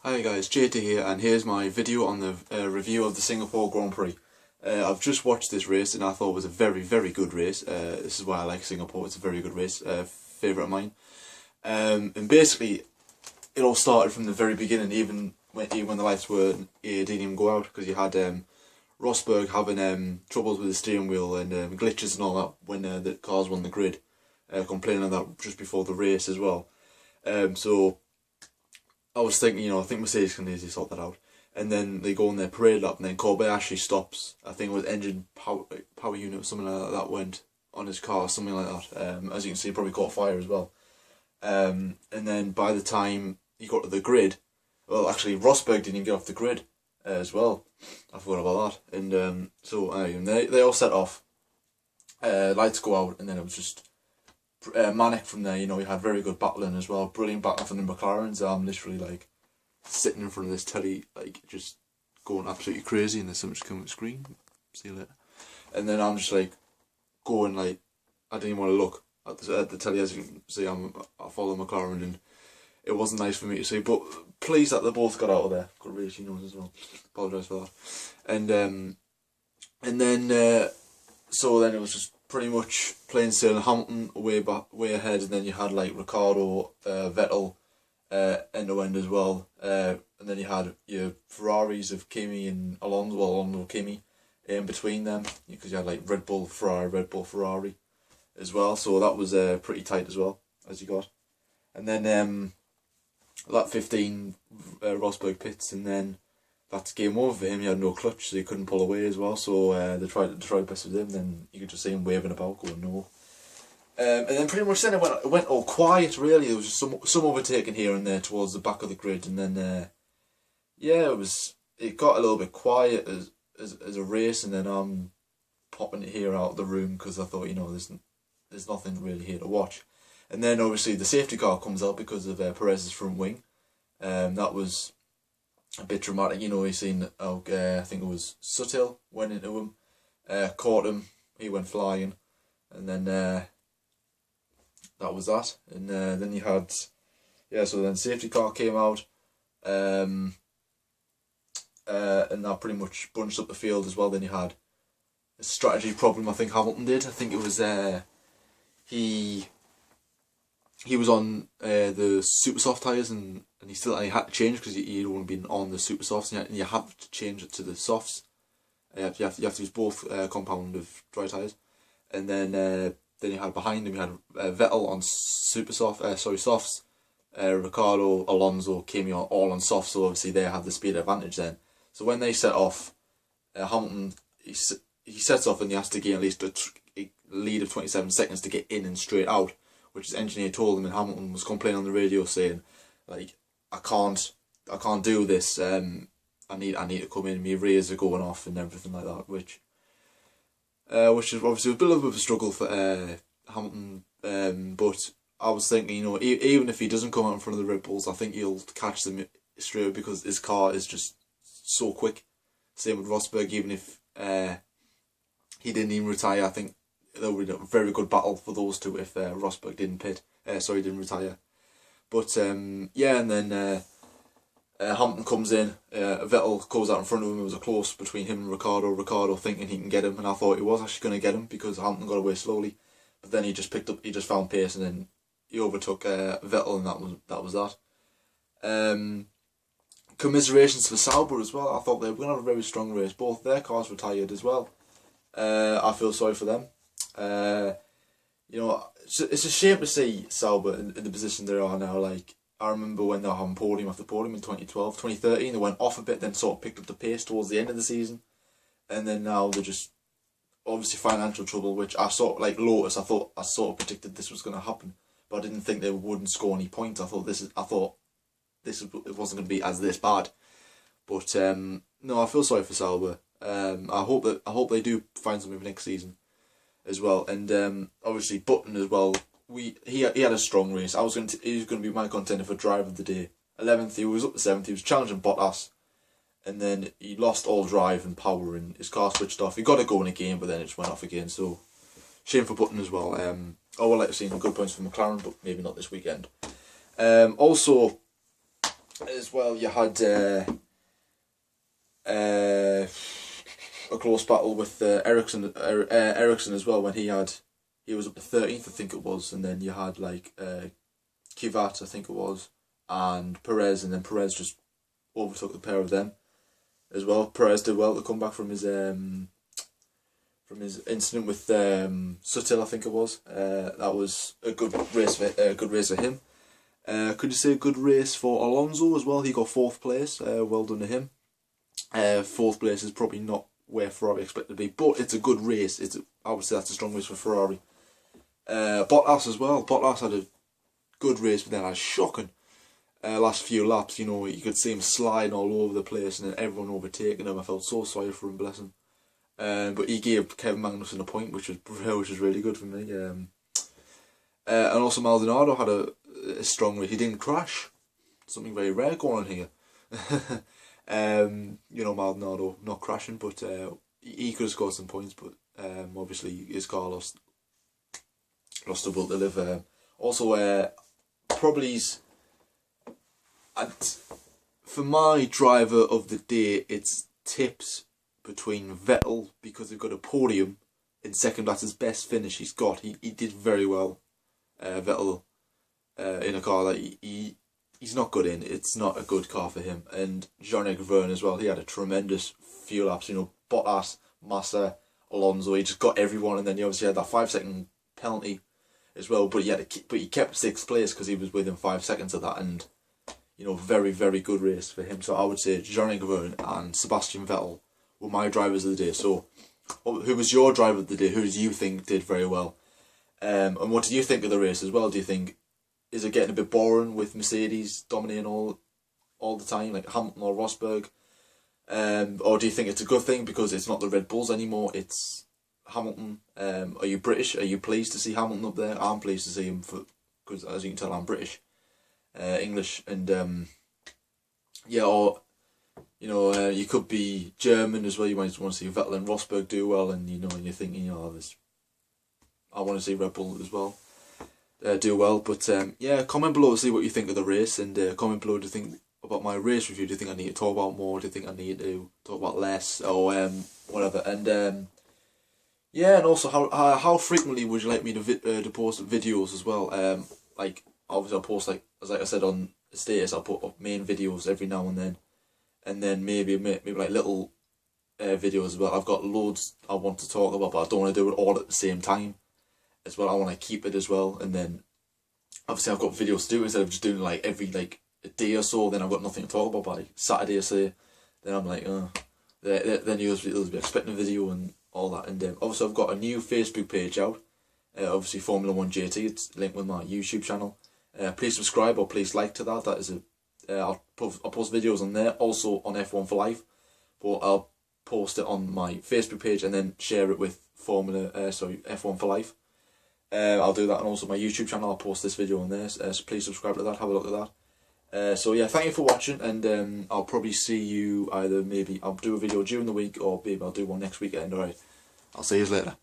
Hi guys, JT here, and here's my video on the review of the Singapore Grand Prix. I've just watched this race and I thought it was a very good race. This is why I like Singapore. It's a very good race, favourite of mine. And basically, it all started from the very beginning, even when the lights didn't even go out, because you had Rosberg having troubles with the steering wheel and glitches and all that when the cars won the grid, complaining of that just before the race as well. So I was thinking, I think Mercedes can easily sort that out. And then they go on their parade lap, and then Kobayashi stops. I think it was engine power unit or something like that went on his car, something like that. As you can see, probably caught fire as well. And then by the time he got to the grid, well, actually Rosberg didn't even get off the grid as well. I forgot about that. And so they all set off. Lights go out, and then it was just manic from there. We had very good battling as well. Brilliant battle from the McLarens. I'm literally like sitting in front of this telly, like just going absolutely crazy, and there's so much coming on the screen. See you later. And then I'm just like going like I didn't even want to look at the telly. As you can see, I follow McLaren, and it wasn't nice for me to see. But pleased that they both got out of there. Got really nose as well. Apologise for that. And then so then it was just pretty much plain sailing. Hamilton way ahead, and then you had like Ricciardo, Vettel, end to end as well. And then you had your Ferraris of Kimi and Alonso, Alonso Kimi, in between them, because you had like Red Bull Ferrari as well. So that was pretty tight as well, as you got. And then lap 15, Rosberg pits, and then that's game over for him. He had no clutch, so he couldn't pull away as well. So they tried to best with him. Then you could just see him waving about, going no. And then pretty much then it went all quiet. Really, there was just some overtaking here and there towards the back of the grid, and then it got a little bit quiet as a race. And then I'm popping it here out of the room because I thought there's nothing really here to watch. And then obviously the safety car comes out because of Perez's front wing. That was a bit dramatic. He's seen, I think it was Suthill went into him, caught him, he went flying, and then that was that. And then you had, so then safety car came out, and that pretty much bunched up the field as well. Then you had a strategy problem, I think Hamilton did. I think it was, he was on the super soft tyres, and he had to change because he'd only been on the super softs, and you have to change it to the softs. You have to use both compound of dry tyres. And then you had behind him, you had Vettel on softs, Ricciardo, Alonso, Kimi all on softs, so obviously they have the speed advantage then. So when they set off, Hamilton, he sets off and he has to gain at least a lead of 27 seconds to get in and straight out, which his engineer told him, and Hamilton was complaining on the radio saying, like, I can't do this. I need to come in. My rears are going off and everything like that, which is obviously a bit of a struggle for Hamilton. But I was thinking, even if he doesn't come out in front of the Red Bulls, I think he'll catch them straight away because his car is just so quick. Same with Rosberg. Even if he didn't even retire, I think there would be a very good battle for those two if Rosberg didn't retire. But and then Hamilton comes in, Vettel goes out in front of him. It was a close between him and Ricciardo thinking he can get him, and I thought he was actually going to get him because Hamilton got away slowly. But then he just found pace, and then he overtook Vettel, and that was that. Commiserations for Sauber as well. I thought they were going to have a very strong race. Both their cars were tired as well. I feel sorry for them. It's a shame to see Sauber in the position they are now. Like, I remember when they were having podium after podium in 2012, 2013, they went off a bit, then sort of picked up the pace towards the end of the season, and then now they're just obviously financial trouble, which I sort of, like Lotus, I sort of predicted this was going to happen, but I didn't think they wouldn't score any points. I thought it wasn't going to be as this bad, but no, I feel sorry for Sauber. I hope they do find something for next season as well. And obviously Button as well. He had a strong race. He was going to be my contender for driver of the day. 11th, he was up to 7th. He was challenging Bottas, and then he lost all drive and power, and his car switched off. He got to go in a game, but then it just went off again. So shame for Button as well. I would like to see some good points for McLaren, but maybe not this weekend. Also, as well, you had a close battle with Ericsson as well, when he was up to 13th, I think it was, and then you had like Kvyat, I think it was, and Perez, and then Perez just overtook the pair of them as well. Perez did well to come back from his incident with Sutil, I think it was. That was a good race for him. Could you say a good race for Alonso as well? He got 4th place. Well done to him. 4th place is probably not where Ferrari expected to be, but it's a good race. I would say that's a strong race for Ferrari. Bottas as well. Bottas had a good race, but then had shocking last few laps. You know, you could see him sliding all over the place, and then everyone overtaking him. I felt so sorry for him, bless him. But he gave Kevin Magnussen a point, which was really good for me. And also Maldonado had a strong race. He didn't crash. Something very rare going on here. You know, Maldonado not crashing, but he could have scored some points, but obviously his car lost the will to live. Also, probably for my driver of the day, it's tips between Vettel, because they've got a podium in second. That's his best finish he's got. He did very well. Vettel in a car that he's not good in. It's not a good car for him. And Jean-Eric Vergne as well. He had a tremendous few laps. You know, Bottas, Massa, Alonso. He just got everyone, and then he obviously had that 5-second penalty as well. But he kept 6th place because he was within 5 seconds of that. And you know, very, very good race for him. So I would say Jean-Eric Vergne and Sebastian Vettel were my drivers of the day. So who was your driver of the day? Who do you think did very well? And what do you think of the race as well? Do you think, is it getting a bit boring with Mercedes dominating all the time, like Hamilton or Rosberg? Or do you think it's a good thing because it's not the Red Bulls anymore, it's Hamilton? Are you British? Are you pleased to see Hamilton up there? I'm pleased to see him, because as you can tell, I'm British, English, and yeah, or you know, you could be German as well. You might want to see Vettel and Rosberg do well, and you know, and you're thinking, you know, I want to see Red Bull as well do well. But yeah, comment below to see what you think of the race, and comment below to think about my race review. Do you think I need to talk about more? Do you think I need to talk about less, or whatever? And yeah, and also how frequently would you like me to post videos as well? Like obviously I'll post, like I said on the status, I'll put up main videos every now and then maybe like little videos as well. I've got loads I want to talk about, but I don't want to do it all at the same time as well. I want to keep it as well, and then obviously I've got videos to do instead of just doing like every a day or so. Then I've got nothing to talk about by Saturday or say. Then I'm like, then you'll be expecting a video and all that. And obviously I've got a new Facebook page out. Obviously Formula 1 JT. It's linked with my YouTube channel. Please subscribe or please like to that. That is I'll post videos on there, also on F1 for Life, but I'll post it on my Facebook page and then share it with F1 for Life. I'll do that, and also my YouTube channel. I'll post this video on there, so please subscribe to that. Have a look at that. So yeah, thank you for watching, and I'll probably see you maybe I'll do a video during the week, or maybe I'll do one next weekend. Alright, I'll see you later.